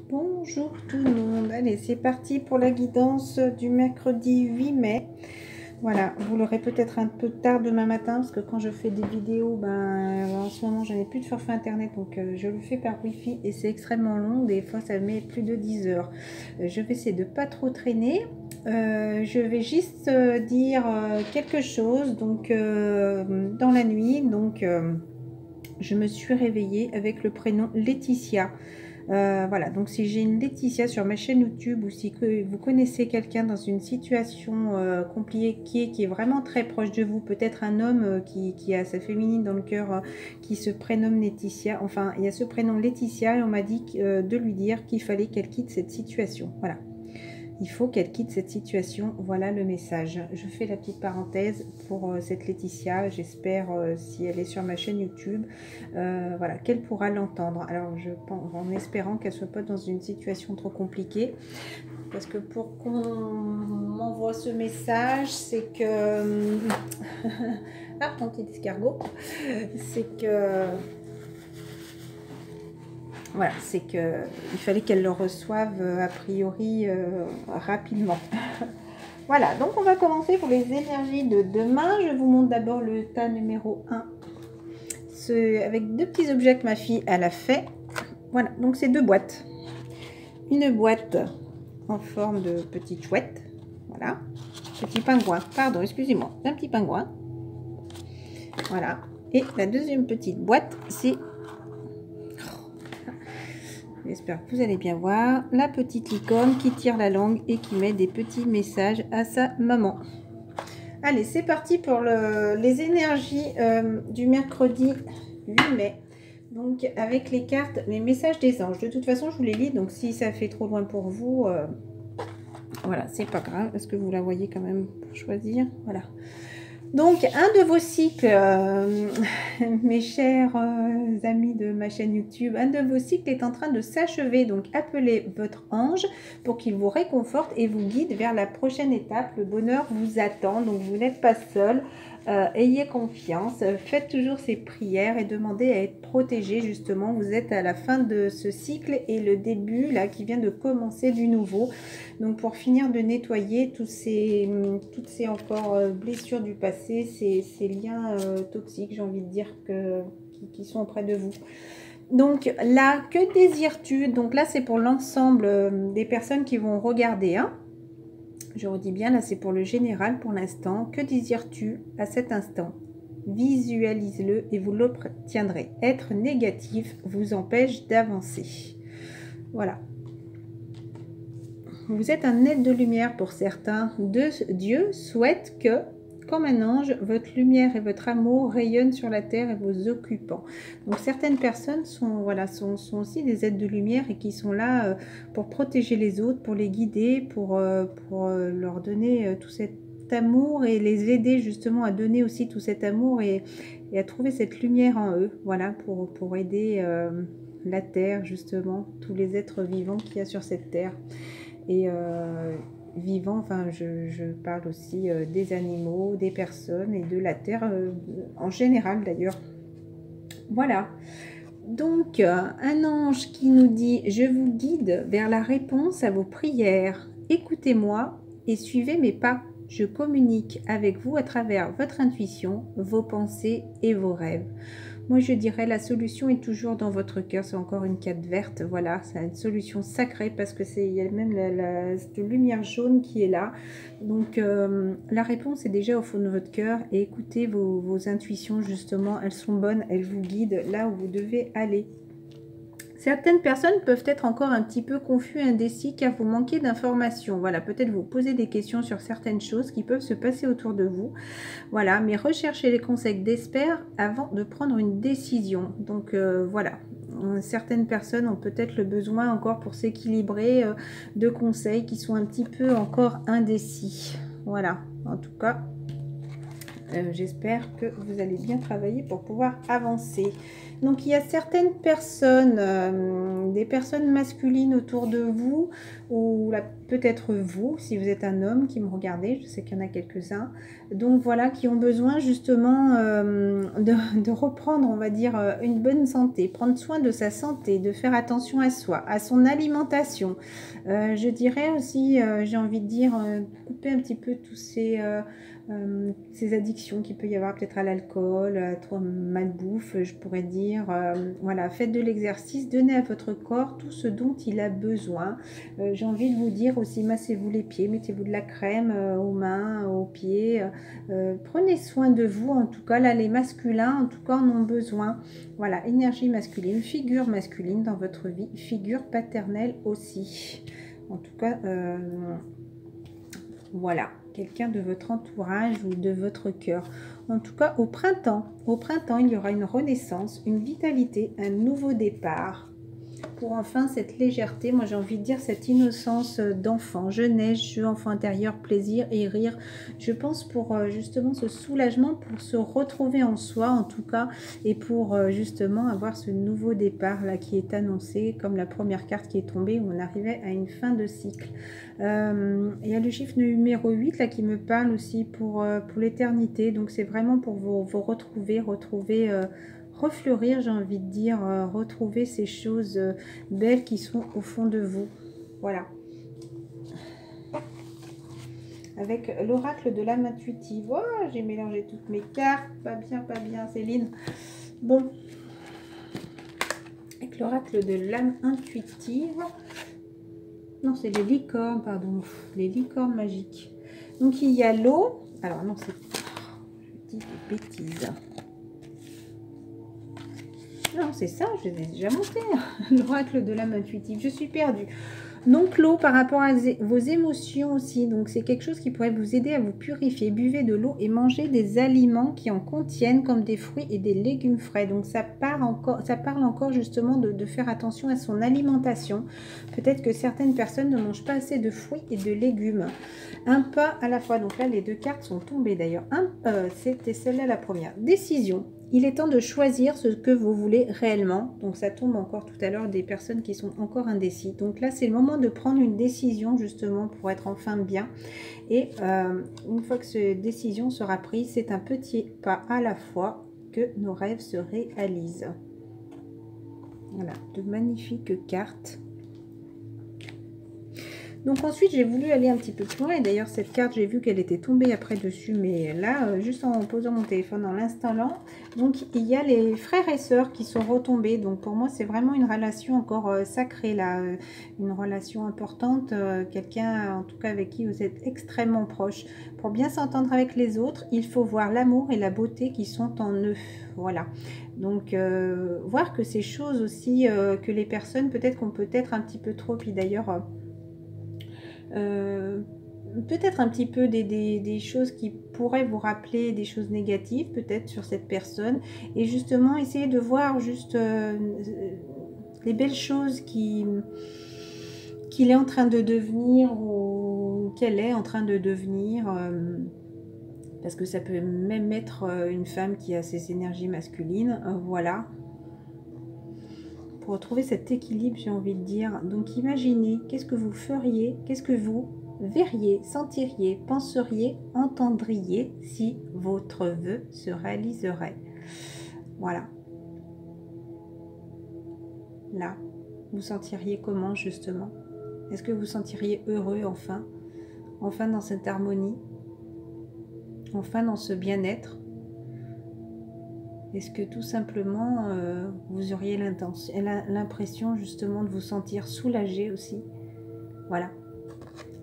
Bonjour tout le monde, allez c'est parti pour la guidance du mercredi 8 mai. Voilà, vous l'aurez peut-être un peu tard demain matin parce que quand je fais des vidéos, en ce moment je n'ai plus de forfait internet, donc je le fais par wifi et c'est extrêmement long, des fois ça met plus de 10 heures. Je vais essayer de pas trop traîner. Je vais juste dire quelque chose. Donc dans la nuit, je me suis réveillée avec le prénom Laetitia. Voilà, donc si j'ai une Laetitia sur ma chaîne YouTube ou si vous connaissez quelqu'un dans une situation compliquée qui est vraiment très proche de vous, peut-être un homme qui a sa féminine dans le cœur, qui se prénomme Laetitia, enfin il y a ce prénom Laetitia et on m'a dit de lui dire qu'il fallait qu'elle quitte cette situation. Voilà. Il faut qu'elle quitte cette situation. Voilà le message. Je fais la petite parenthèse pour cette Laetitia. J'espère, si elle est sur ma chaîne YouTube, voilà, qu'elle pourra l'entendre. Alors, je pense, en espérant qu'elle ne soit pas dans une situation trop compliquée. Parce que pour qu'on m'envoie ce message, c'est que... ah, mon petit escargot. C'est que... Voilà, c'est que il fallait qu'elle le reçoive a priori rapidement. Voilà, donc on va commencer pour les énergies de demain. Je vous montre d'abord le tas numéro 1. Avec deux petits objets que ma fille elle a fait. Voilà, donc c'est deux boîtes. Une boîte en forme de petite chouette. Voilà, petit pingouin. Pardon, excusez-moi, un petit pingouin. Voilà. Et la deuxième petite boîte, c'est... J'espère que vous allez bien voir la petite licorne qui tire la langue et qui met des petits messages à sa maman. Allez, c'est parti pour les énergies du mercredi 8 mai. Donc, avec les cartes, les messages des anges. De toute façon, je vous les lis. Donc, si ça fait trop loin pour vous, voilà, c'est pas grave. Est-ce que vous la voyez quand même pour choisir? Voilà. Donc, un de vos cycles, mes chers amis de ma chaîne YouTube, un de vos cycles est en train de s'achever. Donc, appelez votre ange pour qu'il vous réconforte et vous guide vers la prochaine étape. Le bonheur vous attend, donc vous n'êtes pas seul. Ayez confiance, faites toujours ces prières et demandez à être protégé. Justement, vous êtes à la fin de ce cycle et le début là qui vient de commencer du nouveau. Donc pour finir de nettoyer toutes ces encore blessures du passé, ces liens toxiques, j'ai envie de dire, qui sont auprès de vous. Donc là, que désires-tu? Donc là, c'est pour l'ensemble des personnes qui vont regarder, hein. Je redis bien, là c'est pour le général pour l'instant. Que désires-tu à cet instant? Visualise-le et vous l'obtiendrez. Être négatif vous empêche d'avancer. Voilà. Vous êtes un être de lumière pour certains. Dieu souhaite que, comme un ange, votre lumière et votre amour rayonnent sur la terre et vous occupant. Donc certaines personnes sont aussi des êtres de lumière et qui sont là pour protéger les autres, pour les guider, pour leur donner tout cet amour et les aider justement à donner aussi tout cet amour et à trouver cette lumière en eux. Voilà, pour aider la terre justement, tous les êtres vivants qu'il y a sur cette terre. Et vivants, enfin je parle aussi des animaux, des personnes et de la terre en général d'ailleurs. Voilà, donc un ange qui nous dit: je vous guide vers la réponse à vos prières, écoutez-moi et suivez mes pas. Je communique avec vous à travers votre intuition, vos pensées et vos rêves. Moi, je dirais la solution est toujours dans votre cœur. C'est encore une carte verte. Voilà, c'est une solution sacrée parce que il y a même cette lumière jaune qui est là. Donc, la réponse est déjà au fond de votre cœur. Et écoutez vos intuitions, justement. Elles sont bonnes. Elles vous guident là où vous devez aller. Certaines personnes peuvent être encore un petit peu confus, indécis, car vous manquez d'informations. Voilà, peut-être vous posez des questions sur certaines choses qui peuvent se passer autour de vous. Voilà, mais recherchez les conseils d'experts avant de prendre une décision. Donc voilà, certaines personnes ont peut-être le besoin encore pour s'équilibrer de conseils qui sont un petit peu encore indécis. Voilà, en tout cas... j'espère que vous allez bien travailler pour pouvoir avancer. Donc il y a certaines personnes, des personnes masculines autour de vous, ou peut-être vous, si vous êtes un homme qui me regardez, je sais qu'il y en a quelques-uns, donc voilà, qui ont besoin justement de reprendre, on va dire, une bonne santé, prendre soin de sa santé, de faire attention à soi, à son alimentation. Je dirais aussi, j'ai envie de dire, couper un petit peu tous ces addictions qu'il peut y avoir peut-être à l'alcool, à trop malbouffe, je pourrais dire. Voilà, faites de l'exercice, donnez à votre corps tout ce dont il a besoin. J'ai envie de vous dire aussi, massez-vous les pieds, mettez-vous de la crème aux mains, aux pieds. Prenez soin de vous, en tout cas, là, les masculins, en tout cas, en ont besoin. Voilà, énergie masculine, figure masculine dans votre vie, figure paternelle aussi. En tout cas, voilà, quelqu'un de votre entourage ou de votre cœur. En tout cas, au printemps, il y aura une renaissance, une vitalité, un nouveau départ. Pour enfin cette légèreté, moi j'ai envie de dire cette innocence d'enfant, jeunesse, jeu, enfant intérieur, plaisir et rire. Je pense pour justement ce soulagement, pour se retrouver en soi en tout cas, et pour justement avoir ce nouveau départ là qui est annoncé, comme la première carte qui est tombée où on arrivait à une fin de cycle. Il y a le chiffre numéro 8 là qui me parle aussi pour l'éternité, donc c'est vraiment pour vous retrouver refleurir, j'ai envie de dire, retrouver ces choses belles qui sont au fond de vous. Voilà. Avec l'oracle de l'âme intuitive. Oh, j'ai mélangé toutes mes cartes. Pas bien, Céline. Bon. Avec l'oracle de l'âme intuitive. Non, c'est les licornes, pardon. Les licornes magiques. Donc, il y a l'eau. Alors, non, c'est... Je dis des bêtises. Non, c'est ça, je les ai déjà montré. L'oracle de l'âme intuitive. Je suis perdue. Donc l'eau par rapport à vos émotions aussi. Donc c'est quelque chose qui pourrait vous aider à vous purifier. Buvez de l'eau et mangez des aliments qui en contiennent comme des fruits et des légumes frais. Donc ça parle encore justement de faire attention à son alimentation. Peut-être que certaines personnes ne mangent pas assez de fruits et de légumes. Un pas à la fois. Donc là les deux cartes sont tombées d'ailleurs. C'était celle-là la première. Décision. Il est temps de choisir ce que vous voulez réellement. Donc ça tombe encore tout à l'heure des personnes qui sont encore indécis. Donc là c'est le moment de prendre une décision justement pour être enfin bien. Et une fois que cette décision sera prise, c'est un petit pas à la fois que nos rêves se réalisent. Voilà, de magnifiques cartes. Donc ensuite, j'ai voulu aller un petit peu plus loin. Et d'ailleurs, cette carte, j'ai vu qu'elle était tombée après dessus. Mais là, juste en posant mon téléphone, en l'installant. Donc, il y a les frères et sœurs qui sont retombés. Donc, pour moi, c'est vraiment une relation encore sacrée, là. Une relation importante. Quelqu'un, en tout cas, avec qui vous êtes extrêmement proche. Pour bien s'entendre avec les autres, il faut voir l'amour et la beauté qui sont en eux. Voilà. Donc, voir que ces choses aussi, que les personnes, peut-être qu'on peut être un petit peu trop. Puis d'ailleurs... peut-être un petit peu des choses qui pourraient vous rappeler des choses négatives peut-être sur cette personne, et justement essayer de voir juste les belles choses qu'il est en train de devenir ou qu'elle est en train de devenir, parce que ça peut même être une femme qui a ses énergies masculines, voilà. Pour retrouver cet équilibre, j'ai envie de dire. Donc imaginez, qu'est-ce que vous feriez, qu'est-ce que vous verriez, sentiriez, penseriez, entendriez si votre vœu se réaliserait. Voilà. Là, vous sentiriez comment justement? Est-ce que vous sentiriez heureux enfin? Enfin dans cette harmonie? Enfin dans ce bien-être? Est-ce que tout simplement, vous auriez l'impression justement de vous sentir soulagé aussi? Voilà.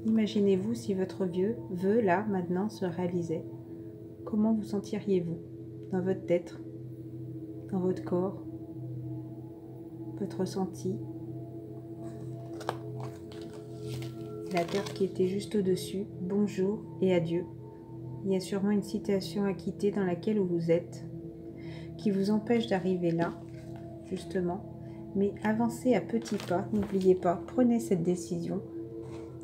Imaginez-vous si votre vœu, là, maintenant, se réalisait. Comment vous sentiriez-vous dans votre tête, dans votre corps, votre ressenti? La carte qui était juste au-dessus, bonjour et adieu. Il y a sûrement une situation à quitter dans laquelle vous êtes, qui vous empêche d'arriver là, justement. Mais avancez à petits pas, n'oubliez pas, prenez cette décision.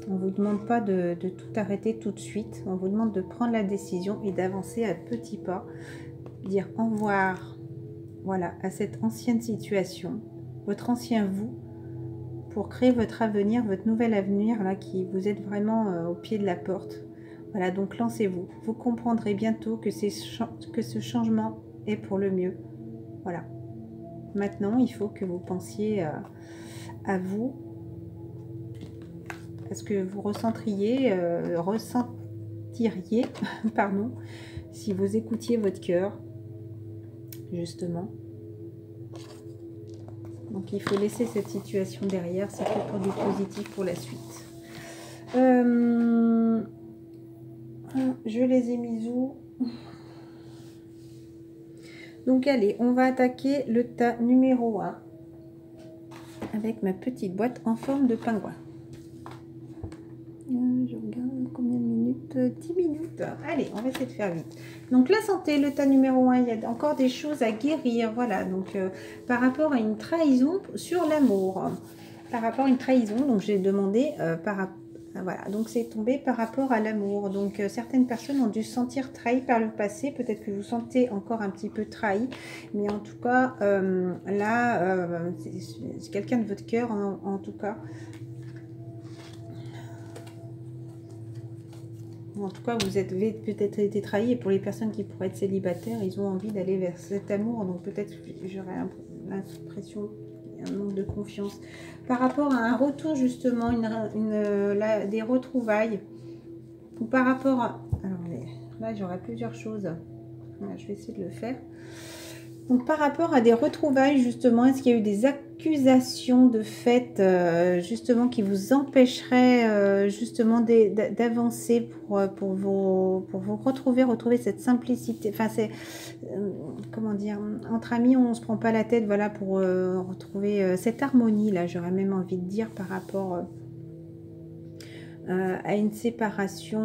On ne vous demande pas de tout arrêter tout de suite, on vous demande de prendre la décision et d'avancer à petits pas, dire au revoir voilà, à cette ancienne situation, votre ancien vous, pour créer votre avenir, votre nouvel avenir, là, qui vous êtes vraiment au pied de la porte. Voilà, donc lancez-vous. Vous comprendrez bientôt que ce changement est pour le mieux. Voilà. Maintenant, il faut que vous pensiez à vous, à ce que vous ressentiriez, pardon, si vous écoutiez votre cœur, justement. Donc il faut laisser cette situation derrière, c'est que pour du positif pour la suite. Je les ai mis où? Donc allez, on va attaquer le tas numéro 1 avec ma petite boîte en forme de pingouin. Je regarde combien de minutes, 10 minutes. Allez, on va essayer de faire vite. Donc la santé, le tas numéro 1, il y a encore des choses à guérir. Voilà, donc par rapport à une trahison sur l'amour. Par rapport à une trahison, donc j'ai demandé voilà, donc c'est tombé par rapport à l'amour. Donc certaines personnes ont dû se sentir trahies par le passé. Peut-être que vous sentez encore un petit peu trahi. Mais en tout cas, là, c'est quelqu'un de votre cœur, en tout cas. En tout cas, vous avez peut-être été trahi, et pour les personnes qui pourraient être célibataires, ils ont envie d'aller vers cet amour. Donc peut-être j'aurais l'impression qu'il y a un manque de confiance. Par rapport à un retour, justement, des retrouvailles, ou par rapport à... Alors là, j'aurais plusieurs choses. Voilà, je vais essayer de le faire. Donc par rapport à des retrouvailles, justement, est-ce qu'il y a eu des accusations de fait, justement, qui vous empêcheraient justement d'avancer pour vous retrouver cette simplicité. Enfin, c'est, comment dire, entre amis, on ne se prend pas la tête, voilà, pour retrouver cette harmonie-là, j'aurais même envie de dire, par rapport... à une séparation.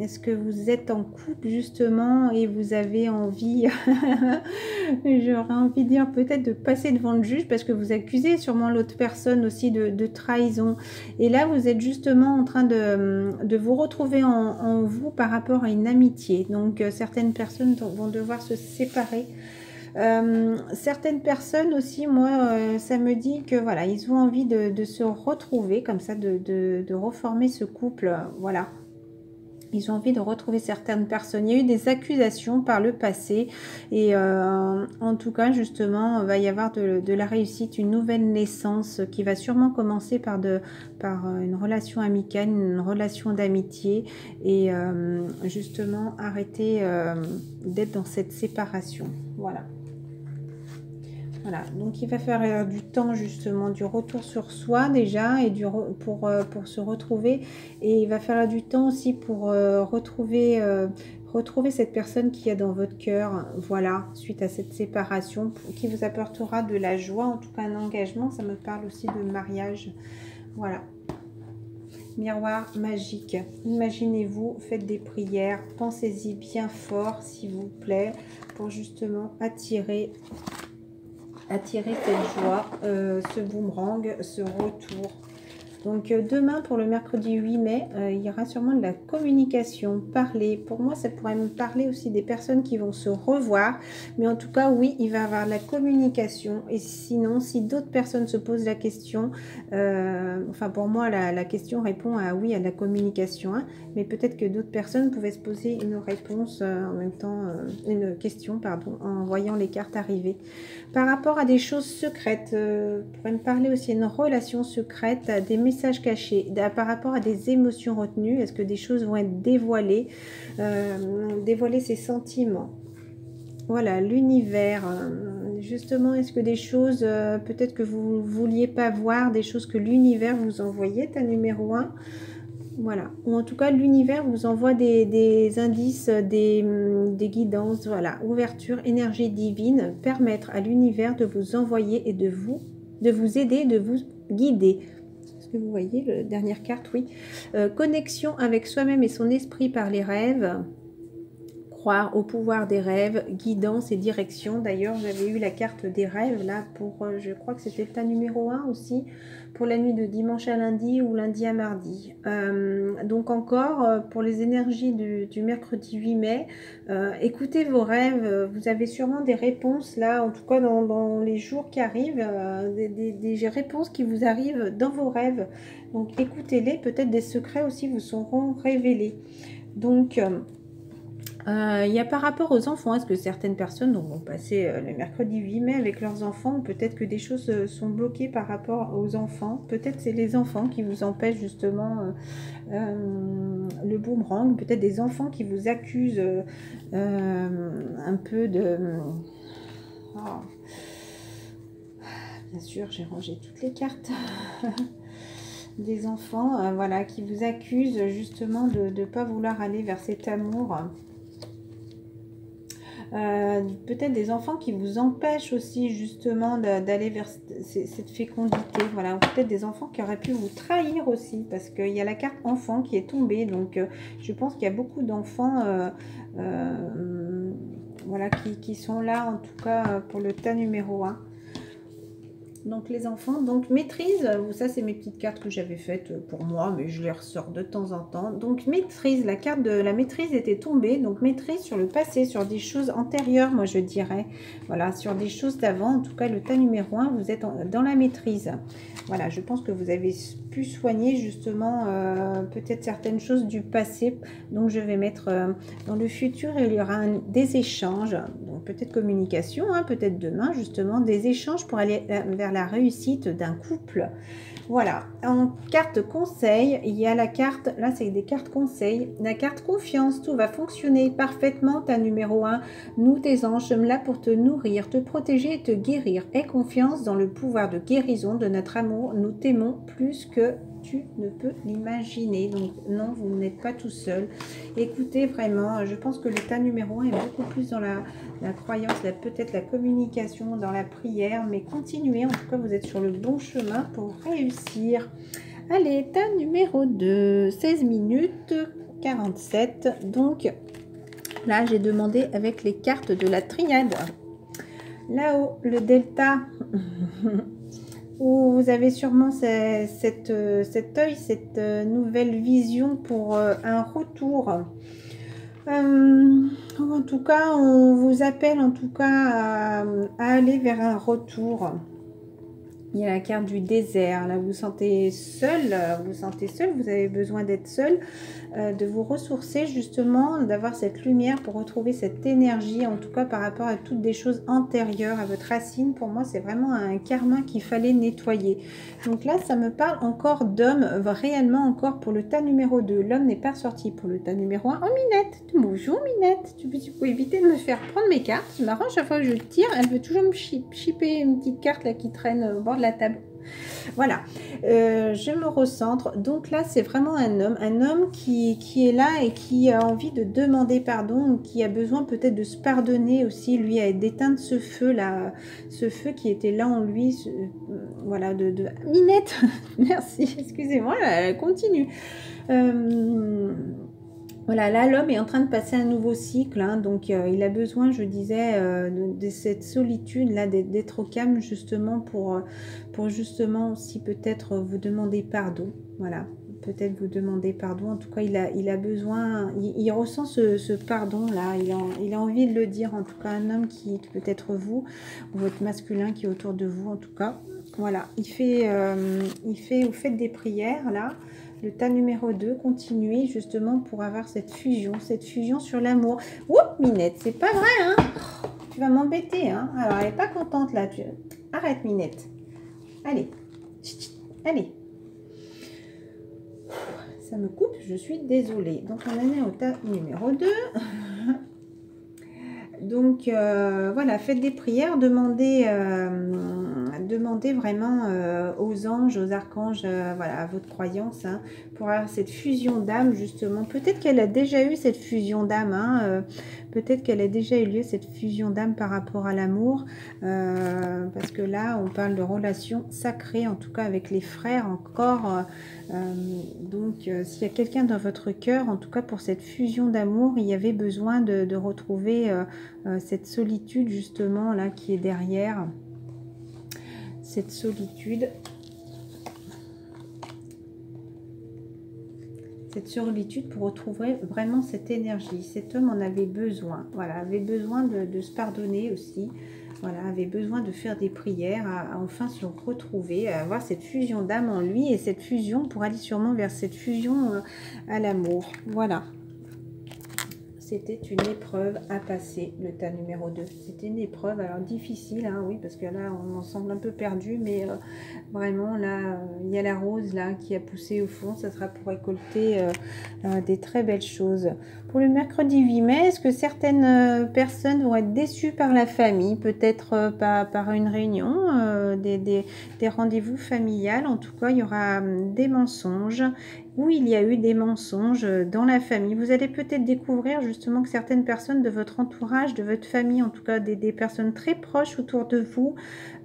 Est-ce que vous êtes en couple justement et vous avez envie, j'aurais envie de dire peut-être de passer devant le juge parce que vous accusez sûrement l'autre personne aussi de trahison. Et là, vous êtes justement en train de vous retrouver en vous par rapport à une amitié. Donc, certaines personnes vont devoir se séparer. Certaines personnes aussi, moi, ça me dit que voilà, ils ont envie de se retrouver comme ça, de reformer ce couple, voilà. Ils ont envie de retrouver certaines personnes. Il y a eu des accusations par le passé et en tout cas, justement, il va y avoir de la réussite, une nouvelle naissance qui va sûrement commencer par une relation amicale, une relation d'amitié et justement arrêter d'être dans cette séparation. Voilà. Voilà, donc il va faire du temps justement, du retour sur soi déjà et pour se retrouver. Et il va faire du temps aussi pour retrouver cette personne qui est dans votre cœur, voilà, suite à cette séparation, qui vous apportera de la joie, en tout cas un engagement. Ça me parle aussi de mariage, voilà. Miroir magique, imaginez-vous, faites des prières, pensez-y bien fort s'il vous plaît, pour justement attirer cette joie, ce boomerang, ce retour. Donc demain, pour le mercredi 8 mai, il y aura sûrement de la communication, parler. Pour moi, ça pourrait me parler aussi des personnes qui vont se revoir. Mais en tout cas, oui, il va y avoir de la communication. Et sinon, si d'autres personnes se posent la question, enfin pour moi, la question répond à oui, à la communication. Hein, mais peut-être que d'autres personnes pouvaient se poser une réponse en même temps, une question, pardon, en voyant les cartes arriver. Par rapport à des choses secrètes, pourrait me parler aussi d'une relation secrète, à des messages cachés, par rapport à des émotions retenues. Est-ce que des choses vont être dévoilées, dévoiler ses sentiments? Voilà, l'univers. Justement, est-ce que des choses, peut-être que vous ne vouliez pas voir, des choses que l'univers vous envoyait, ta numéro 1? Voilà, ou en tout cas l'univers vous envoie des indices, des guidances, voilà, ouverture, énergie divine, permettre à l'univers de vous envoyer et de vous aider, de vous guider. Est-ce que vous voyez la dernière carte? Oui. Connexion avec soi-même et son esprit par les rêves. croire au pouvoir des rêves, guidance et direction. D'ailleurs, j'avais eu la carte des rêves là pour, je crois que c'était ta numéro 1 aussi, pour la nuit de dimanche à lundi ou lundi à mardi. Donc encore, pour les énergies du mercredi 8 mai, écoutez vos rêves. Vous avez sûrement des réponses là, en tout cas dans les jours qui arrivent, des réponses qui vous arrivent dans vos rêves. Donc écoutez-les, peut-être des secrets aussi vous seront révélés. Donc, il y a par rapport aux enfants, est-ce que certaines personnes vont passer le mercredi 8 mai avec leurs enfants, ou peut-être que des choses sont bloquées par rapport aux enfants, peut-être c'est les enfants qui vous empêchent justement le boomerang, peut-être des enfants qui vous accusent un peu de... Oh. Bien sûr, j'ai rangé toutes les cartes. Des enfants, voilà, qui vous accusent justement de ne pas vouloir aller vers cet amour. Peut-être des enfants qui vous empêchent aussi justement d'aller vers cette fécondité. Voilà, peut-être des enfants qui auraient pu vous trahir aussi, parce qu'il y a la carte enfant qui est tombée. Donc, je pense qu'il y a beaucoup d'enfants voilà, qui sont là, en tout cas pour le tas numéro 1. Donc les enfants, donc maîtrise, ça c'est mes petites cartes que j'avais faites pour moi, mais je les ressors de temps en temps. Donc maîtrise, la carte de la maîtrise était tombée, donc maîtrise sur le passé, sur des choses antérieures, moi je dirais. Voilà, sur des choses d'avant, en tout cas le tas numéro 1, vous êtes dans la maîtrise. Voilà, je pense que vous avez pu soigner justement peut-être certaines choses du passé. Donc je vais mettre dans le futur, il y aura des échanges, donc peut-être communication, hein, peut-être demain justement, des échanges pour aller vers la réussite d'un couple. Voilà, en carte conseil, il y a la carte, là c'est des cartes conseil, la carte confiance, tout va fonctionner parfaitement, ta numéro 1, nous tes anges sommes là pour te nourrir, te protéger et te guérir. Aie confiance dans le pouvoir de guérison de notre amour, nous t'aimons plus que tu ne peux l'imaginer. Donc non, vous n'êtes pas tout seul. Écoutez, vraiment, je pense que le tas numéro 1 est beaucoup plus dans la croyance, peut-être la communication, dans la prière, mais continuez, en tout cas vous êtes sur le bon chemin pour réussir. Allez, tas numéro 2, 16 minutes 47. Donc là, j'ai demandé avec les cartes de la triade. Là-haut, le delta, où vous avez sûrement cet œil, cette nouvelle vision pour un retour. En tout cas, on vous appelle en tout cas à aller vers un retour. Il y a la carte du désert, là vous vous sentez seul, vous avez besoin d'être seul, de vous ressourcer justement, d'avoir cette lumière pour retrouver cette énergie, en tout cas par rapport à toutes des choses antérieures à votre racine. Pour moi, c'est vraiment un karma qu'il fallait nettoyer. Donc là, ça me parle encore d'homme, réellement encore pour le tas numéro 2. L'homme n'est pas sorti pour le tas numéro 1. Oh Minette, bonjour Minette, tu peux éviter de me faire prendre mes cartes. C'est marrant, chaque fois que je tire, elle veut toujours me chipper une petite carte là qui traîne au bord de la table. Voilà, je me recentre. Donc là, c'est vraiment un homme qui est là et qui a envie de demander pardon, qui a besoin peut-être de se pardonner aussi, lui, d'éteindre ce feu là, ce feu qui était là en lui. Voilà, Minette, merci, excusez-moi, elle continue. Voilà, là, l'homme est en train de passer un nouveau cycle, hein, donc il a besoin, je disais, de cette solitude-là, d'être au calme, justement, pour justement aussi peut-être vous demander pardon. Voilà, peut-être vous demander pardon. En tout cas, il a besoin, il ressent ce pardon-là, il a envie de le dire, en tout cas, un homme qui peut être vous, ou votre masculin qui est autour de vous, en tout cas. Voilà, vous faites des prières, là. Le tas numéro 2, continuez justement pour avoir cette fusion sur l'amour. Ouh, Minette, c'est pas vrai, hein? Tu vas m'embêter, hein? Alors, elle est pas contente, là. Arrête, Minette. Allez. Allez. Ça me coupe, je suis désolée. Donc, on en est au tas numéro 2. Donc, voilà, faites des prières, demandez voilà, demandez vraiment aux anges, aux archanges, voilà, à votre croyance, hein, pour avoir cette fusion d'âme, justement. Peut-être qu'elle a déjà eu cette fusion d'âme, hein, peut-être qu'elle a déjà eu lieu, cette fusion d'âme par rapport à l'amour, parce que là, on parle de relations sacrées, en tout cas avec les frères encore. Donc, s'il y a quelqu'un dans votre cœur, en tout cas pour cette fusion d'amour, il y avait besoin de retrouver cette solitude, justement, là, qui est derrière. Cette solitude. Cette solitude pour retrouver vraiment cette énergie. Cet homme en avait besoin. Voilà, avait besoin de se pardonner aussi. Voilà, avait besoin de faire des prières, à enfin se retrouver, à avoir cette fusion d'âme en lui et cette fusion pour aller sûrement vers cette fusion à l'amour. Voilà. C'était une épreuve à passer, le tas numéro 2. C'était une épreuve, alors difficile, hein, oui, parce que là, on en semble un peu perdu, mais vraiment, là, il y a la rose, là, qui a poussé au fond. Ça sera pour récolter des très belles choses. Pour le mercredi 8 mai, est-ce que certaines personnes vont être déçues par la famille, peut-être par une réunion, des rendez-vous familiales? En tout cas, il y aura des mensonges, où il y a eu des mensonges dans la famille. Vous allez peut-être découvrir justement que certaines personnes de votre entourage, de votre famille, en tout cas des personnes très proches autour de vous,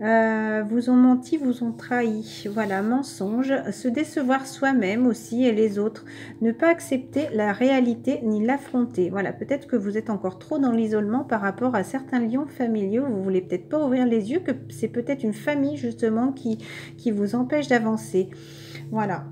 vous ont menti, vous ont trahi. Voilà, mensonge, se décevoir soi-même aussi et les autres, ne pas accepter la réalité ni l'affronter. Voilà, peut-être que vous êtes encore trop dans l'isolement par rapport à certains liens familiaux, vous voulez peut-être pas ouvrir les yeux, que c'est peut-être une famille justement qui vous empêche d'avancer. Voilà.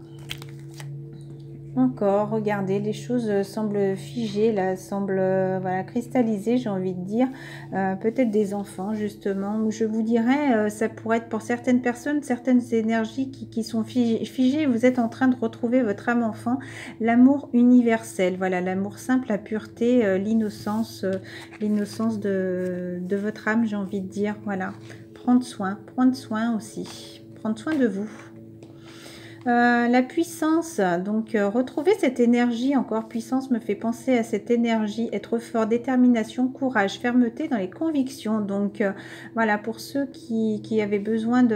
Encore, regardez, les choses semblent figées, là, semblent voilà, cristallisées, j'ai envie de dire. Peut-être des enfants, justement, où je vous dirais, ça pourrait être pour certaines personnes, certaines énergies qui sont figées. Vous êtes en train de retrouver votre âme enfant, l'amour universel, voilà, l'amour simple, la pureté, l'innocence de votre âme, j'ai envie de dire, voilà. Prendre soin aussi, prendre soin de vous. La puissance, donc retrouver cette énergie, encore puissance me fait penser à cette énergie, être fort, détermination, courage, fermeté dans les convictions. Donc voilà, pour ceux qui avaient besoin non,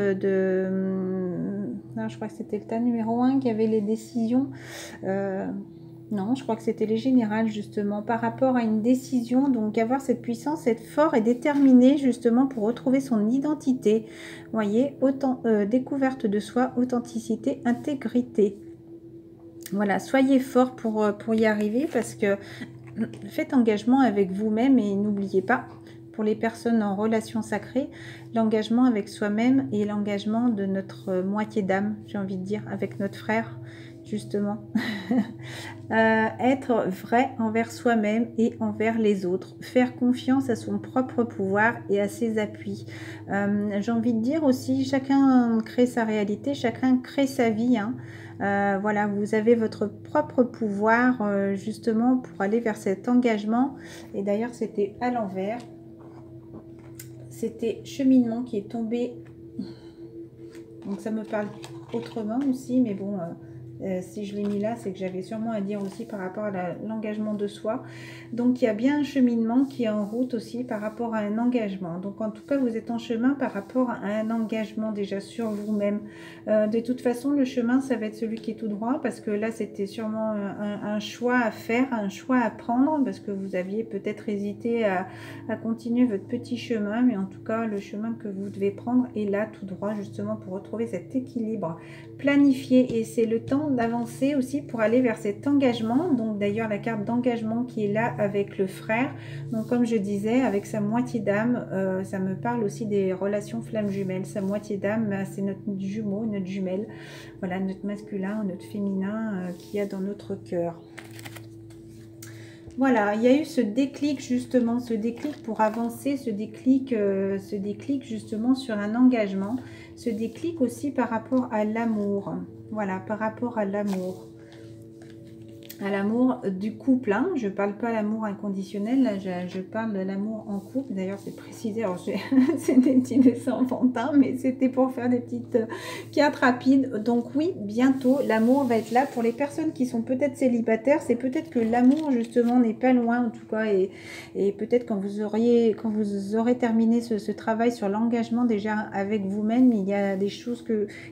je crois que c'était le tas numéro 1 qui avait les décisions. Non, je crois que c'était les générales justement par rapport à une décision, donc avoir cette puissance, être fort et déterminé justement pour retrouver son identité. Vous voyez, découverte de soi, authenticité, intégrité. Voilà, soyez fort pour y arriver parce que faites engagement avec vous-même et n'oubliez pas, pour les personnes en relation sacrée, l'engagement avec soi-même et l'engagement de notre moitié d'âme, j'ai envie de dire, avec notre frère, justement. Être vrai envers soi-même et envers les autres. Faire confiance à son propre pouvoir et à ses appuis. J'ai envie de dire aussi, chacun crée sa réalité, chacun crée sa vie, hein. Voilà, vous avez votre propre pouvoir justement pour aller vers cet engagement. Et d'ailleurs, c'était à l'envers. C'était cheminement qui est tombé. Donc ça me parle autrement aussi, mais bon, si je l'ai mis là, c'est que j'avais sûrement à dire aussi par rapport à l'engagement de soi. Donc il y a bien un cheminement qui est en route aussi par rapport à un engagement. Donc en tout cas, vous êtes en chemin par rapport à un engagement déjà sur vous-même. De toute façon, le chemin, ça va être celui qui est tout droit, parce que là, c'était sûrement un choix à faire, un choix à prendre, parce que vous aviez peut-être hésité à continuer votre petit chemin, mais en tout cas, le chemin que vous devez prendre est là, tout droit, justement, pour retrouver cet équilibre planifié. Et c'est le temps d'avancer aussi pour aller vers cet engagement. Donc d'ailleurs, la carte d'engagement qui est là avec le frère. Donc comme je disais, avec sa moitié d'âme, ça me parle aussi des relations flammes jumelles. Sa moitié d'âme, c'est notre jumeau, notre jumelle. Voilà, notre masculin, notre féminin qu'il y a dans notre cœur. Voilà, il y a eu ce déclic justement, ce déclic pour avancer, ce déclic justement sur un engagement, ce déclic aussi par rapport à l'amour. Voilà, par rapport à l'amour. à l'amour du couple, hein. Je parle pas l'amour inconditionnel, là, je parle de l'amour en couple. D'ailleurs, c'est précisé, alors c'est des petits dessins enfantins, mais c'était pour faire des petites cartes rapides. Donc oui, bientôt, l'amour va être là. Pour les personnes qui sont peut-être célibataires, c'est peut-être que l'amour, justement, n'est pas loin, en tout cas, et peut-être quand vous aurez terminé ce travail sur l'engagement déjà avec vous-même, il y a des choses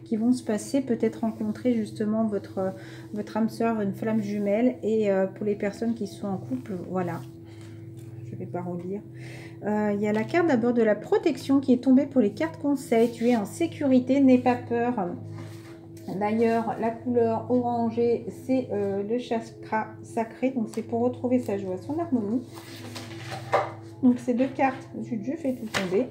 qui vont se passer, peut-être rencontrer justement votre âme sœur, une flamme jumelle. Et pour les personnes qui sont en couple, voilà, je vais pas relire. Il y a la carte d'abord de la protection qui est tombée pour les cartes conseils. Tu es en sécurité, n'aie pas peur. D'ailleurs, la couleur orangée, c'est le chakra sacré, donc c'est pour retrouver sa joie, son harmonie. Donc ces deux cartes, je fais tout tomber.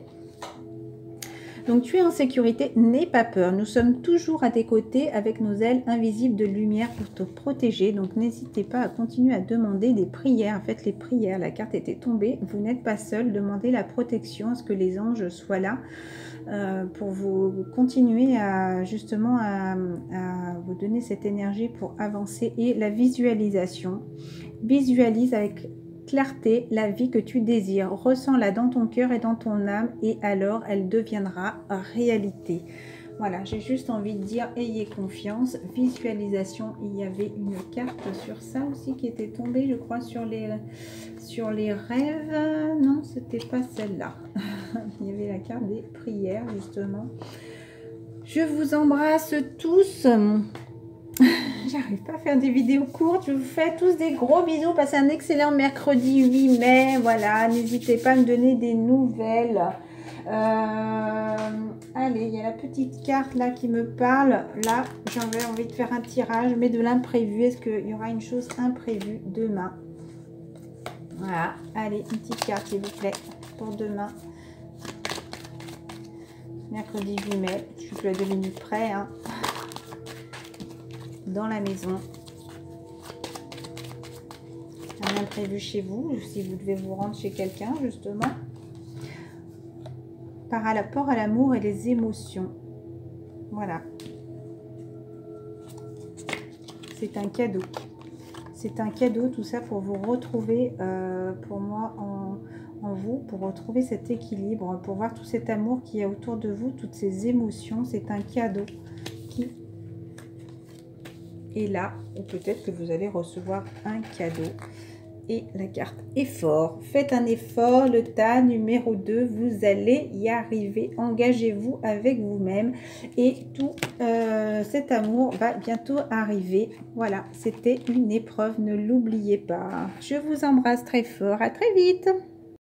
Donc tu es en sécurité, n'aie pas peur. Nous sommes toujours à tes côtés avec nos ailes invisibles de lumière pour te protéger. Donc n'hésitez pas à continuer à demander des prières. Faites les prières, la carte était tombée. Vous n'êtes pas seul, demandez la protection, à ce que les anges soient là pour vous continuer à justement à vous donner cette énergie pour avancer. Et la visualisation. Visualise avec clarté la vie que tu désires, ressens-la dans ton cœur et dans ton âme et alors elle deviendra réalité. Voilà, j'ai juste envie de dire ayez confiance. Visualisation, il y avait une carte sur ça aussi qui était tombée, je crois, sur les rêves. Non, c'était pas celle-là. Il y avait la carte des prières justement. Je vous embrasse tous. J'arrive pas à faire des vidéos courtes. Je vous fais tous des gros bisous. Passez un excellent mercredi 8 mai. Voilà, n'hésitez pas à me donner des nouvelles. Allez, il y a la petite carte là qui me parle. Là, j'avais envie de faire un tirage, mais de l'imprévu. Est-ce qu'il y aura une chose imprévue demain? Voilà, allez, une petite carte s'il vous plaît pour demain. Mercredi 8 mai. Je suis plus à 2 minutes près, hein. Dans la maison, un imprévu chez vous, si vous devez vous rendre chez quelqu'un justement, par rapport à l'amour et les émotions. Voilà, c'est un cadeau, c'est un cadeau tout ça pour vous retrouver, pour moi en vous, pour retrouver cet équilibre, pour voir tout cet amour qui est autour de vous, toutes ces émotions. C'est un cadeau qui et là, ou peut-être que vous allez recevoir un cadeau. Et la carte effort. Faites un effort, le tas numéro 2, vous allez y arriver. Engagez-vous avec vous-même. Et tout cet amour va bientôt arriver. Voilà, c'était une épreuve, ne l'oubliez pas. Je vous embrasse très fort, à très vite.